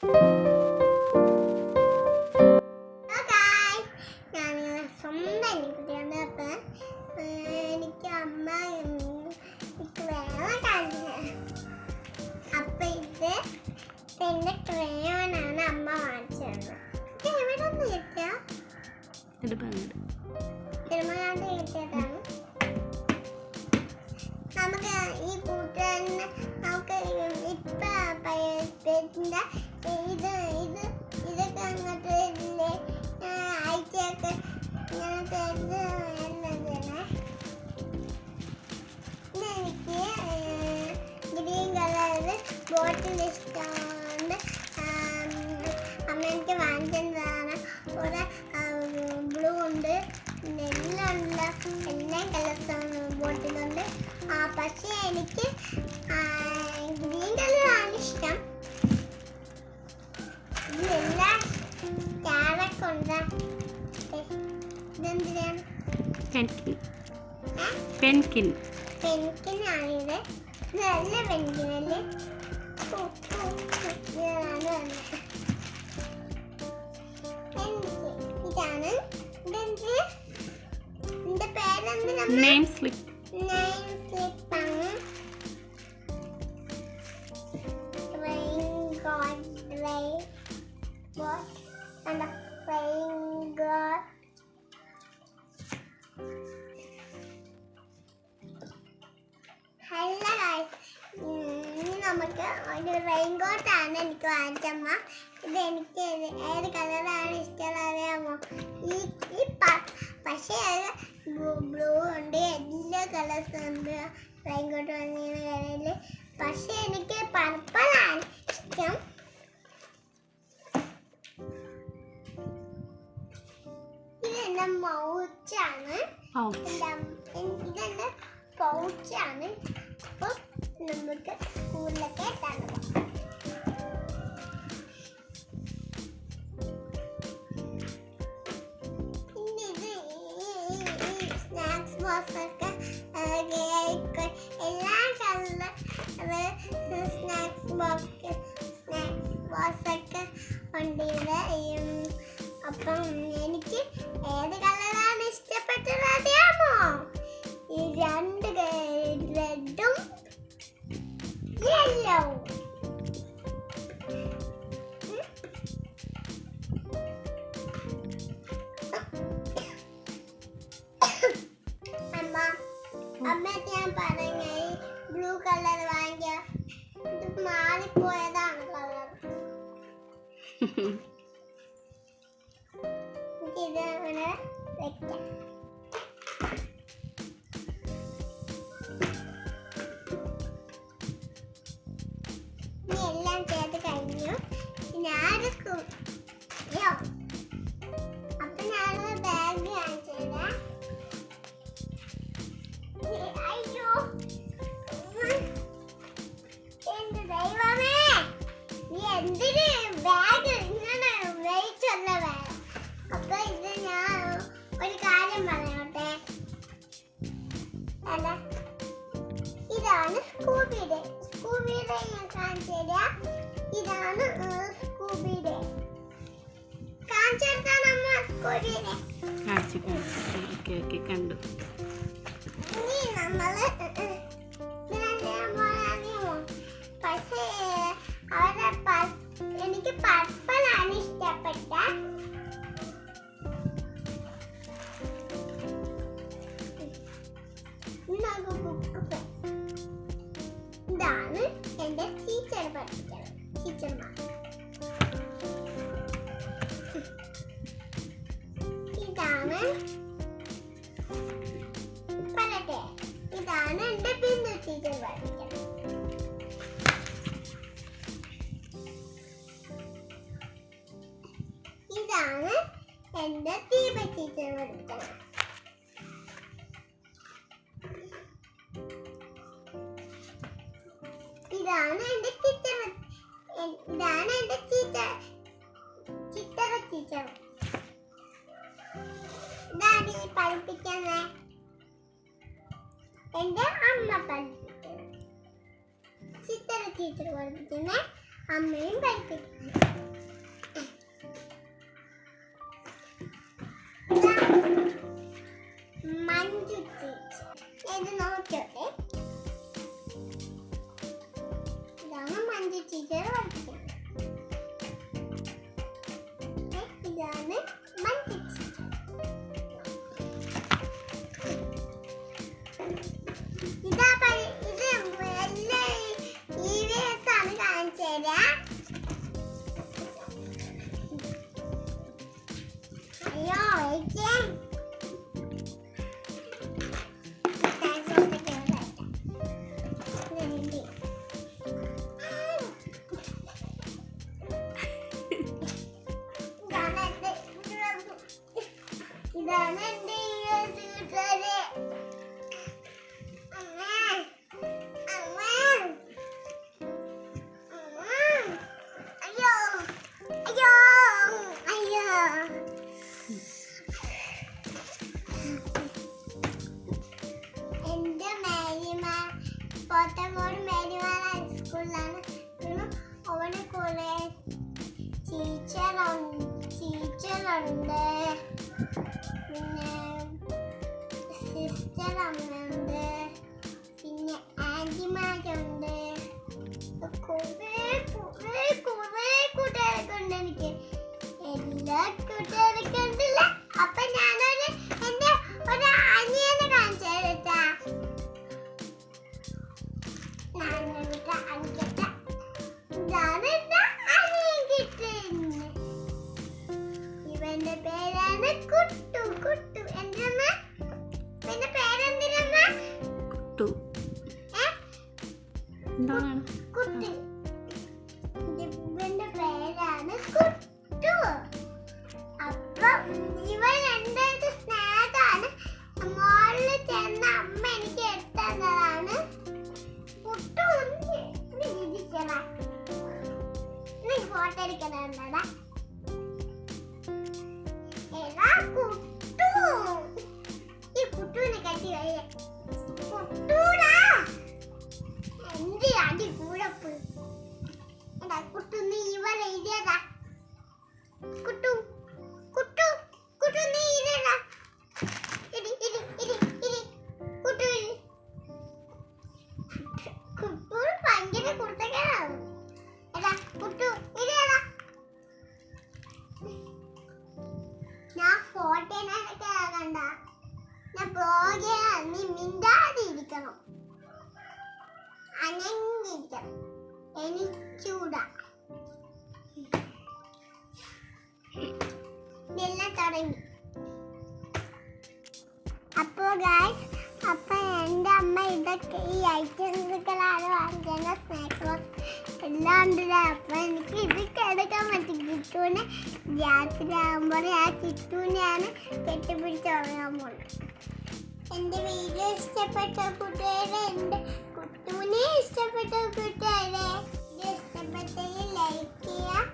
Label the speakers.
Speaker 1: എനിക്ക് അമ്മ അപ്പൊ ഇത് എന്റെ ക്രയോനാണ് അമ്മ വാങ്ങിച്ചത്. എവിടെ നിന്ന് കിട്ടിയ തിരുമലാണ്ട് കിട്ടിയതാണ്. നമുക്ക് ഈ കൂട്ടുകാരന് നമുക്ക് ഇപ്പൊ ഇതൊക്കെ അങ്ങോട്ട് അയച്ചൊക്കെ ഇങ്ങനെ തരുന്നതിന് ഇതെനിക്ക് ഗ്രീൻ കളറിൽ ബോട്ടിൽ ഇഷ്ടമാണ്. അമ്മ എനിക്ക് വാങ്ങിച്ചതാണ്. ഒരു ബ്ലൂ ഉണ്ട്, എല്ലാം കളേഴ്സാണ് ബോട്ടിലുണ്ട്. പക്ഷേ എനിക്ക് ഗ്രീൻ കളറാണ് ഇഷ്ടം. ഇതെല്ലാം സ്റ്റാറൊക്കെ ഉണ്ട്. ഇതെന്തിനാണ്? പെൻകിനാണിത്. നല്ല പെൻകിനല്ലേ. ഇതാണ് ഇതിന്റെ പേരെന്തിനാ?
Speaker 2: നെയിം സ്ലിപ്പ്
Speaker 1: ആണ്. നമുക്ക് ഒരു റെയിൻകോട്ടാണ് എനിക്ക് വാങ്ങിച്ചമ്മ. ഇത് എനിക്ക് ഏത് കളറാണ് ഇഷ്ടം അറിയാമോ? പക്ഷേ ബ്ലൂ ഉണ്ട്, എല്ലാ കളേഴ്സും ഉണ്ട് റെയിൻകോട്ട് വന്നിരുന്ന കടയിൽ. പക്ഷെ എനിക്ക് പർപ്പിളാണ് ഇഷ്ടം. ഇതെന്റെ മൗച്ചാണ്. ഇതെന്റെ പൗച്ചാണ്. അപ്പൊ നമുക്ക് സ്കൂളിലൊക്കെ തരണം. പിന്നെ ഇത് സ്നാക്സ് ബോക്സൊക്കെ എല്ലാ സ്നാക്സ് ബോക്സൊക്കെ ഉണ്ട് ഇവിടെ. അപ്പം എനിക്ക് ഏത് കളറാണ് ഇഷ്ടപ്പെട്ടത് അറിയാമോ? ഈ രണ്ട് റെഡും യെല്ലോവും. അമ്മയ്ക്ക് ഞാൻ പറഞ്ഞ ബ്ലൂ കളർ വാങ്ങിയ ഇത് മാറിപ്പോയതാണ് കളർ. ഇത് അങ്ങനെ വെക്കാം. എല്ലാം ചെയ്ത് കഴിഞ്ഞു. ഞാനെടുക്കും. അപ്പൊ ഞാനൊരു ബാഗ് കാണിച്ചത്. അയ്യോ എന്റെ ദൈവമേ, നീ എന്തിന് ബാഗ് ഇങ്ങനെ വെയിറ്റുള്ള ബാഗ്? അപ്പൊ ഇത് ഞാൻ ഒരു കാര്യം പറയട്ടെ. ഇതാണ് സ്കൂബിയുടെ ഞാൻ കാണിച്ചു തരാം. ഇതാണ് സ്കൂബിയുടെ കാണിച്ചെടുത്താണ് അമ്മ. സ്കൂബിയുടെ
Speaker 2: കണ്ടു.
Speaker 1: ഇനി നമ്മള് അറിയുമോ? പക്ഷേ എനിക്ക് പർപ്പിളാണ് ഇഷ്ടപ്പെട്ട. ഇതാണ് എന്റെ ടീച്ചർ പഠിപ്പിച്ചത്. ടീച്ചർമാർ ഇതാണ് പറയട്ടെ. ഇതാണ് എന്റെ ബിന്ദു ടീച്ചർ പഠിപ്പിച്ചത്. ഇതാണ് എന്റെ ദീപ ടീച്ചർ പഠിപ്പിച്ചത്. ഇതാണ് എന്റെ ടീച്ചർ. ഇതാണ് എന്റെ ടീച്ചർ ചിത്ര ടീച്ചർ. ഇതാണ് ഈ പഠിപ്പിക്കുന്നത് എന്റെ അമ്മ പഠിപ്പിക്കുന്നത്. ചിത്ര ടീച്ചർ പഠിപ്പിക്കുന്നത് അമ്മയും പഠിപ്പിക്കുന്നത്. ഇതാണ് എന്റെ കൂട്ടുകാരെ. അയ്യോ അയ്യോ അയ്യോ. എന്റെ മേരിമ പോത്തങ്കോട് മേരിമ ഹൈസ്കൂളിലാണ്. അവിടെ കുറെ ടീച്ചറുണ്ട്, പിന്നെ സിസ്റ്റർ അമ്മയുണ്ട്, പിന്നെ ആന്റിമാരുണ്ട്. കുറെ കൂട്ടുകാരൊക്കെ ഉണ്ട് എനിക്ക്. എല്ലാ കൂട്ടുകാരൊക്കെ ഉണ്ടല്ല. അപ്പൊ ഞാനൊരു എന്റെ ഒരു അനിയനെ കാണിച്ചു തരട്ടാ. ഇവന്റെ പേരാണ് കുട്ടു. കുട്ടു എന്തെന്ന പിന്നെ പേരെന്തിനമ്മ?
Speaker 2: കുട്ടു. എന്താണ്
Speaker 1: കുട്ടി. ഇവന്റെ പേരാണ് കുട്ടു. അപ്പൊ ഇവൻ എന്റെ സ്നേഹമാണ്. മോളിൽ ചെന്ന അമ്മ എനിക്ക് എടുത്തതാണ്. കുട്ടു ഇരിക്കണം. നീ ഫോട്ടോ എടുക്കണ കുട്ടു. ഈ കുട്ടുവിനെ കട്ടി വയ്യ. കുട്ടൂടാ എന്റെ അടി കൂടപ്പ്. എടാ കുട്ടു നീ ഇവരെ ഇരടാ. കുട്ടു കുട്ടു കുട്ടു നീ ഇരടാ. ഇരി ഇരി ഇരി ഇരി കുട്ടു ഇരി. കുട്ടു ഭയങ്കര കുർത്തക്കേടാണ്. എടാ കുട്ടു ഇരടാ. ഞാൻ ഫോട്ടോനൊക്കെ കണ്ട ഞാൻ ബ്ലോഗാണ്. നീ മിണ്ടാതെ ഇരിക്കണം, അനങ്ങിരിക്കണം. എനിച്ചൂടാ എല്ലാം തുടങ്ങി. അപ്പോ ഗായ്സ്, അപ്പൊ എൻ്റെ അമ്മ ഇതൊക്കെ ഈ ഐറ്റംസുകളാണ് വാങ്ങിക്കുന്ന. സ്നാക്ക് ബോക്സ് എല്ലാം ഉണ്ടല്ലോ. അപ്പൊ എനിക്ക് ഇത് കിടക്കാൻ പറ്റും. കിട്ടൂനെ രാത്രി ആകുമ്പോൾ ആ കിട്ടൂനെയാണ് കെട്ടിപ്പിടിച്ചുറങ്ങാൻ പോകുന്നത്. എൻ്റെ വീഡിയോ ഇഷ്ടപ്പെട്ട കൂട്ടുകാരെ, എൻ്റെ കുട്ടൂനെ ഇഷ്ടപ്പെട്ട കൂട്ടുകാരെ, വീഡിയോ ഇഷ്ടപ്പെട്ടെങ്കിൽ ലൈക്ക് ചെയ്യുക,